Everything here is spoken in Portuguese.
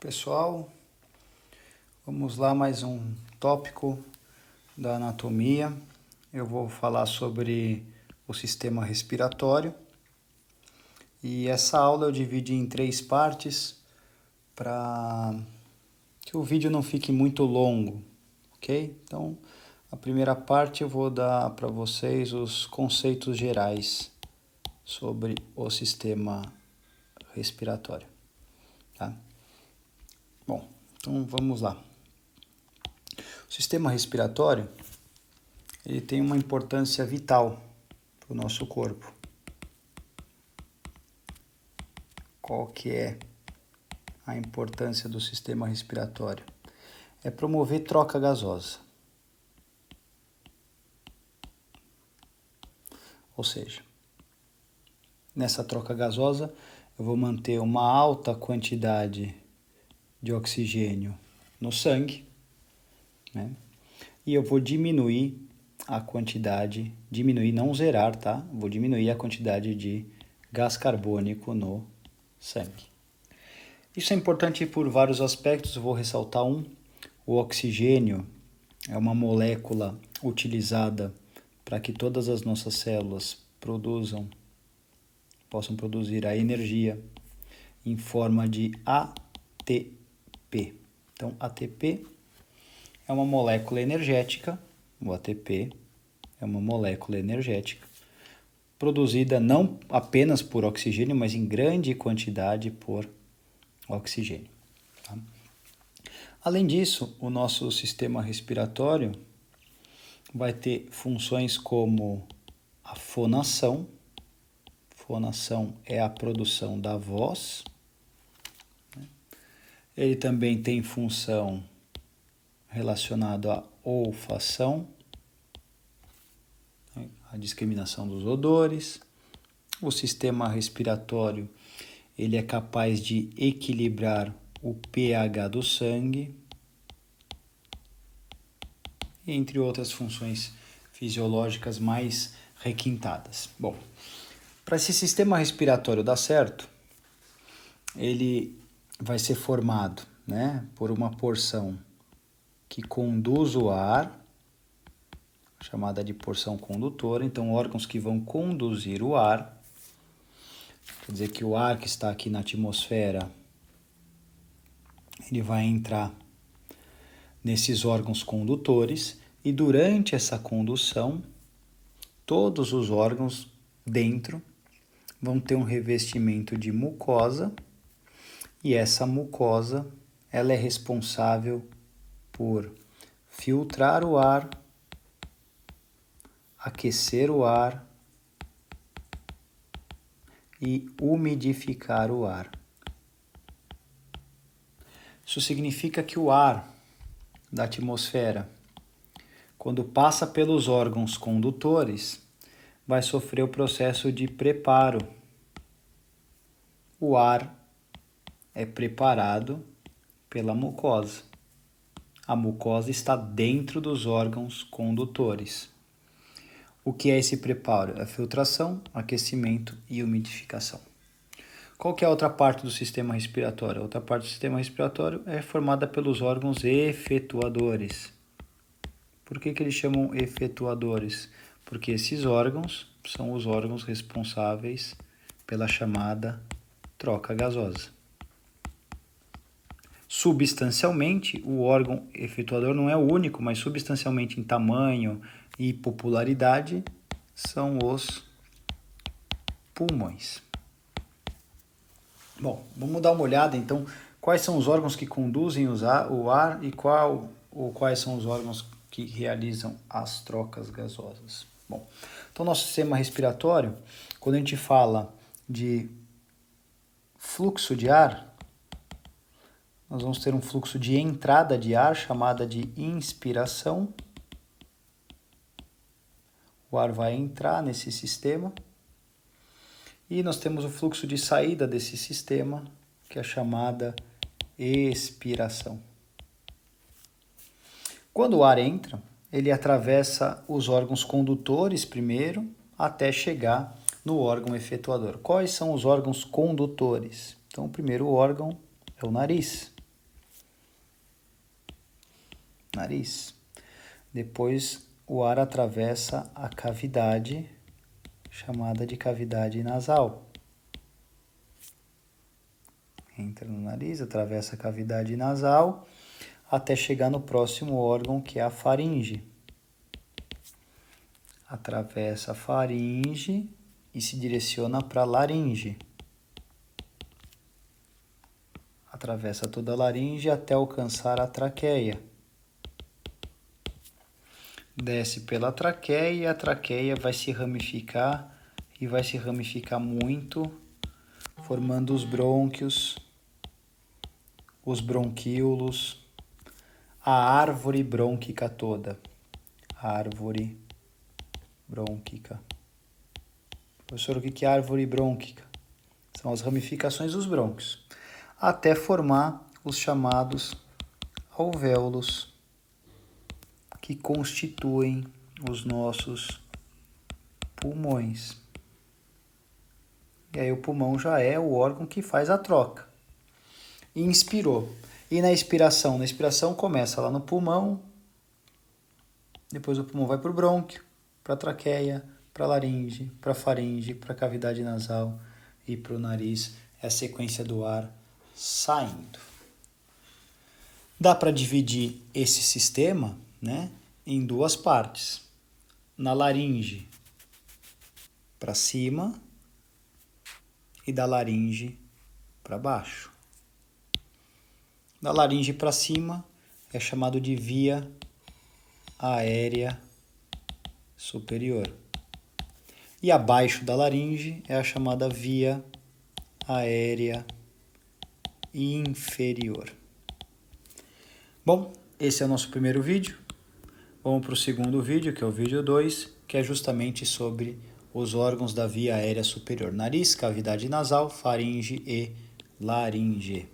Pessoal, vamos lá, mais um tópico da anatomia. Eu vou falar sobre o sistema respiratório e essa aula eu dividi em 3 partes para que o vídeo não fique muito longo, ok? Então, a primeira parte eu vou dar para vocês os conceitos gerais sobre o sistema respiratório, tá? Bom, então vamos lá. O sistema respiratório, ele tem uma importância vital para o nosso corpo. Qual que é a importância do sistema respiratório? É promover troca gasosa. Ou seja, nessa troca gasosa eu vou manter uma alta quantidade de oxigênio no sangue, né? E eu vou diminuir a quantidade, não zerar, tá? Vou diminuir a quantidade de gás carbônico no sangue. Isso é importante por vários aspectos, eu vou ressaltar um. O oxigênio é uma molécula utilizada para que todas as nossas células possam produzir a energia em forma de ATP. Então, ATP é uma molécula energética, o ATP é uma molécula energética produzida não apenas por oxigênio, mas em grande quantidade por oxigênio. Tá? Além disso, o nosso sistema respiratório vai ter funções como a fonação. Fonação é a produção da voz. Ele também tem função relacionada à olfação, a discriminação dos odores. O sistema respiratório, ele é capaz de equilibrar o pH do sangue, entre outras funções fisiológicas mais requintadas. Bom, para esse sistema respiratório dar certo, ele vai ser formado, né, por uma porção que conduz o ar, chamada de porção condutora. Então, órgãos que vão conduzir o ar, quer dizer que o ar que está aqui na atmosfera, ele vai entrar nesses órgãos condutores e durante essa condução, todos os órgãos dentro vão ter um revestimento de mucosa e essa mucosa, ela é responsável por filtrar o ar, aquecer o ar e umidificar o ar. Isso significa que o ar da atmosfera, quando passa pelos órgãos condutores, vai sofrer o processo de preparo. O ar é preparado pela mucosa. A mucosa está dentro dos órgãos condutores. O que é esse preparo? É filtração, aquecimento e umidificação. Qual que é a outra parte do sistema respiratório? A outra parte do sistema respiratório é formada pelos órgãos efetuadores. Por que eles chamam efetuadores? Porque esses órgãos são os órgãos responsáveis pela chamada troca gasosa. Substancialmente, o órgão efetuador não é o único, mas substancialmente em tamanho e popularidade são os pulmões. Bom, vamos dar uma olhada então quais são os órgãos que conduzem o ar e quais são os órgãos que realizam as trocas gasosas. Bom, então nosso sistema respiratório, quando a gente fala de fluxo de ar, nós vamos ter um fluxo de entrada de ar chamada de inspiração. O ar vai entrar nesse sistema. E nós temos o fluxo de saída desse sistema, que é chamada expiração. Quando o ar entra, ele atravessa os órgãos condutores primeiro, até chegar no órgão efetuador. Quais são os órgãos condutores? Então, o primeiro órgão é o nariz. nariz. Depois o ar atravessa a cavidade, chamada de cavidade nasal. Entra no nariz, atravessa a cavidade nasal, até chegar no próximo órgão, que é a faringe. Atravessa a faringe e se direciona para a laringe. Atravessa toda a laringe até alcançar a traqueia. Desce pela traqueia e a traqueia vai se ramificar e vai se ramificar muito, formando os brônquios, os bronquíolos, a árvore brônquica toda. Árvore brônquica. Professor, o que é árvore brônquica? São as ramificações dos brônquios, até formar os chamados alvéolos, que constituem os nossos pulmões. E aí o pulmão já é o órgão que faz a troca. Inspirou. E na expiração? Na expiração começa lá no pulmão, depois o pulmão vai para o brônquio, para a traqueia, para a laringe, para a faringe, para a cavidade nasal e para o nariz. É a sequência do ar saindo. Dá para dividir esse sistema, né, em duas partes. Na laringe para cima e da laringe para baixo. Da laringe para cima é chamado de via aérea superior. E abaixo da laringe é a chamada via aérea inferior. Bom, esse é o nosso primeiro vídeo. Vamos para o segundo vídeo, que é o vídeo 2, que é justamente sobre os órgãos da via aérea superior. Nariz, cavidade nasal, faringe e laringe.